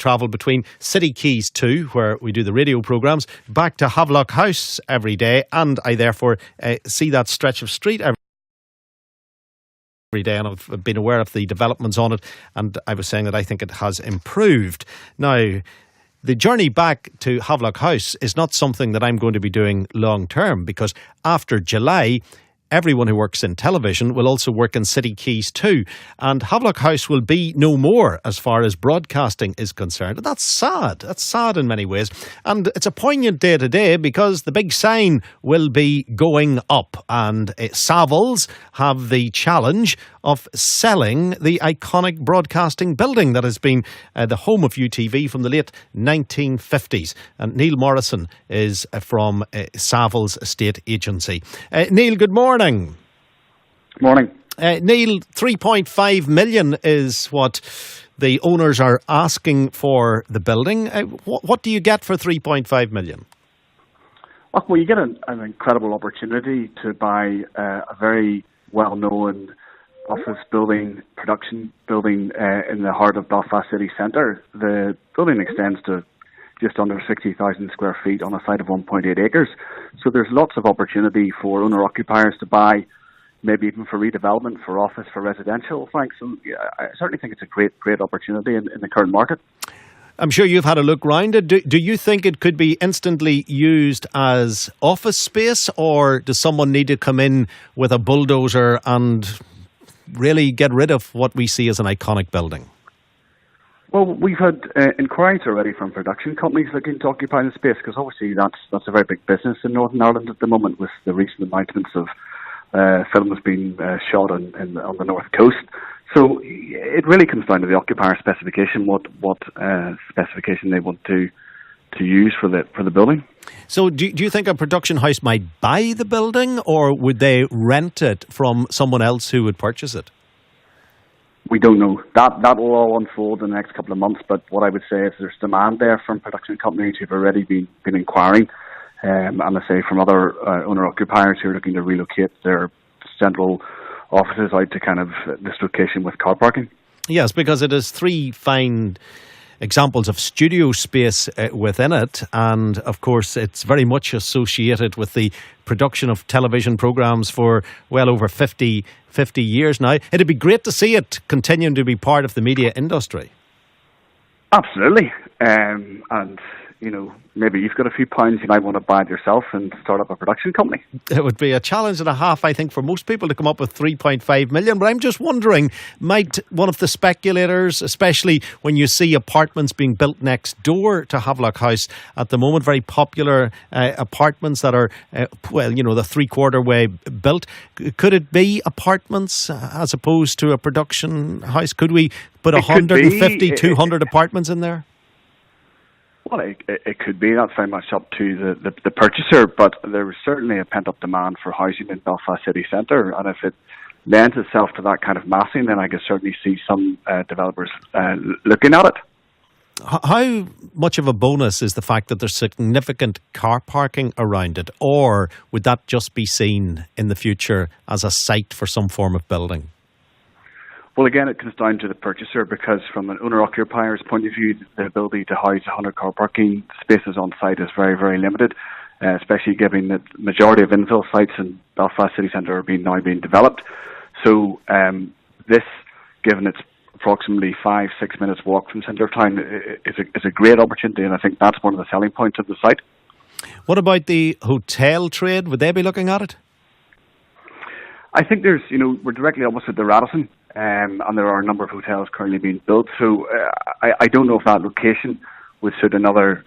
travel between City Quays 2, where we do the radio programmes, back to Havelock House every day, and I therefore see that stretch of street every day, and I've been aware of the developments on it, and I was saying that I think it has improved. Now, the journey back to Havelock House is not something that I'm going to be doing long term, because after July, everyone who works in television will also work in City Quays too. And Havelock House will be no more as far as broadcasting is concerned. And that's sad. That's sad in many ways. And it's a poignant day today because the big sign will be going up. And Savills have the challenge of selling the iconic broadcasting building that has been the home of UTV from the late 1950s. And Neal Morrisson is from Savills Estate Agency. Neal, good morning. Morning. Neal, 3.5 million is what the owners are asking for the building. What do you get for 3.5 million? Well, you get an incredible opportunity to buy a very well-known office building, production building in the heart of Belfast city centre. The building extends to just under 60,000 square feet on a site of 1.8 acres. So there's lots of opportunity for owner-occupiers to buy, maybe even for redevelopment, for office, for residential. Thanks. So yeah, I certainly think it's a great opportunity in the current market. I'm sure you've had a look round it. Do you think it could be instantly used as office space, or does someone need to come in with a bulldozer and really get rid of what we see as an iconic building? Well, we've had inquiries already from production companies looking to occupy the space, because obviously that's a very big business in Northern Ireland at the moment, with the recent announcements of films being shot on the north coast. So it really comes down to the occupier specification, what specification they want to use for the building. So do you think a production house might buy the building, or would they rent it from someone else who would purchase it? We don't know. That will all unfold in the next couple of months, but what I would say is there's demand there from production companies who've already been inquiring, and I say from other owner-occupiers who are looking to relocate their central offices out to kind of this location with car parking. Yes, because it has three fine examples of studio space within it, and of course it's very much associated with the production of television programmes for well over 50 years now. It'd be great to see it continuing to be part of the media industry. Absolutely. And you know, maybe you've got a few pounds, you might want to buy it yourself and start up a production company. It would be a challenge and a half, I think, for most people to come up with 3.5 million. But I'm just wondering, might one of the speculators, especially when you see apartments being built next door to Havelock House at the moment, very popular apartments that are, the three-quarter way built, could it be apartments as opposed to a production house? Could we put 150, 200 apartments in there? Well, it could be. That's very much up to the purchaser, but there is certainly a pent-up demand for housing in Belfast city centre, and if it lends itself to that kind of massing, then I can certainly see some developers looking at it. How much of a bonus is the fact that there's significant car parking around it, or would that just be seen in the future as a site for some form of building? Well, again, it comes down to the purchaser, because from an owner-occupier's point of view, the ability to house 100 car parking spaces on site is very, very limited, especially given that the majority of infill sites in Belfast city centre are now being developed. So this, given it's approximately 5-6 minutes walk from centre of town, is a great opportunity, and I think that's one of the selling points of the site. What about the hotel trade? Would they be looking at it? I think we're directly opposite the Radisson, and there are a number of hotels currently being built. So I don't know if that location would suit another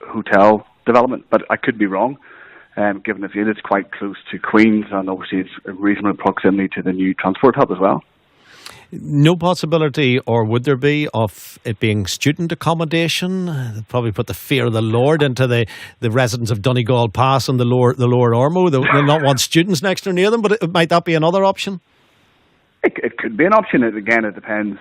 hotel development, but I could be wrong, given the view that it's quite close to Queen's, and obviously it's a reasonable proximity to the new transport hub as well. No possibility, or would there be, of it being student accommodation? They'd probably put the fear of the Lord into the residents of Donegal Pass and the lower Ormo. They'll not want students next or near them, but might that be another option? It could be an option. It depends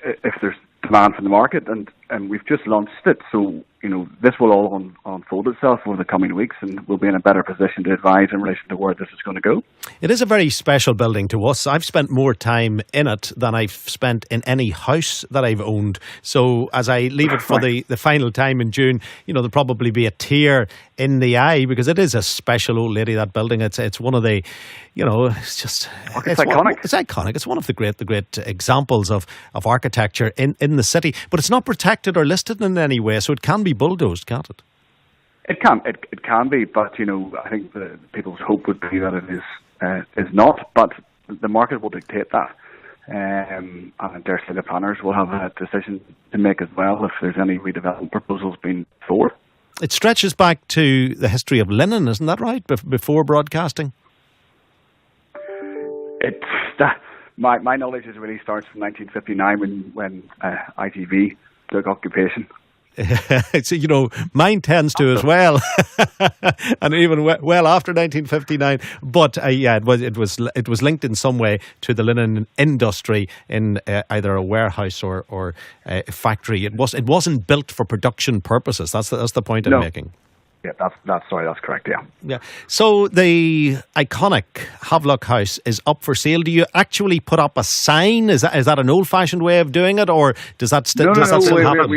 if there's demand from the market, and we've just launched it, so this will all unfold itself over the coming weeks, and we'll be in a better position to advise in relation to where this is going to go. It is a very special building to us. I've spent more time in it than I've spent in any house that I've owned. So as I leave it for the final time in June, there'll probably be a tear in the eye, because it is a special old lady, that building. It's one of the, it's just... It's iconic. It's iconic. It's one of the great examples of architecture in the city. But it's not protected or listed in any way, so it can be bulldozed, can't it? It can be, but I think the people's hope would be that it is not. But the market will dictate that, and I dare say the planners will have a decision to make as well if there's any redevelopment proposals being forward. It stretches back to the history of linen, isn't that right? Before broadcasting. My knowledge really starts from 1959 when ITV took occupation. So, mine tends to as well, and even well after 1959. But it was linked in some way to the linen industry in either a warehouse or a factory. It wasn't built for production purposes. That's the point I'm making. Yeah, that's correct. Yeah. Yeah. So the iconic Havelock House is up for sale. Do you actually put up a sign? Is that an old-fashioned way of doing it, or does that still happen?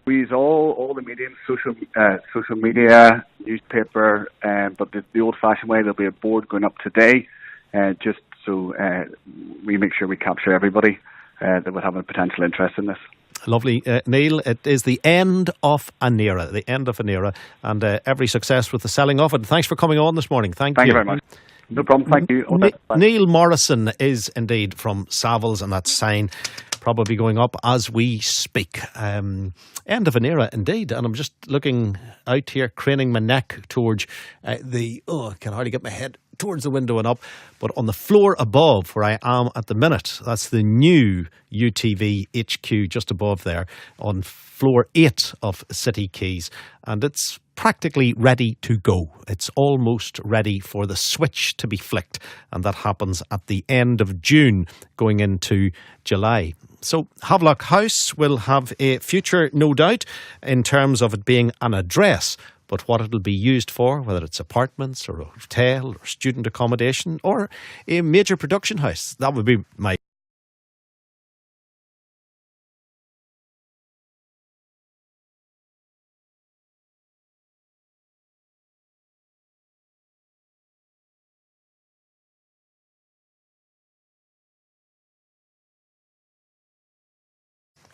We use all the mediums, social media, newspaper, but the old-fashioned way, there'll be a board going up today, just so we make sure we capture everybody that would have a potential interest in this. Lovely. Neal, it is the end of an era, and every success with the selling of it. Thanks for coming on this morning. Thank you. Thank you very much. No problem. Thank you. Neal Morrisson is indeed from Savills, and that sign probably going up as we speak. End of an era indeed. And I'm just looking out here, craning my neck towards I can hardly get my head towards the window and up, but on the floor above where I am at the minute, that's the new UTV HQ just above there on floor 8 of City Quays, and it's practically ready to go. It's almost ready for the switch to be flicked, and that happens at the end of June going into July. So Havelock House will have a future, no doubt, in terms of it being an address. But what it'll be used for, whether it's apartments or a hotel or student accommodation or a major production house, that would be my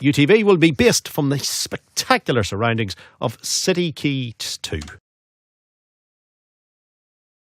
UTV will be based from the spectacular surroundings of City Quays 2.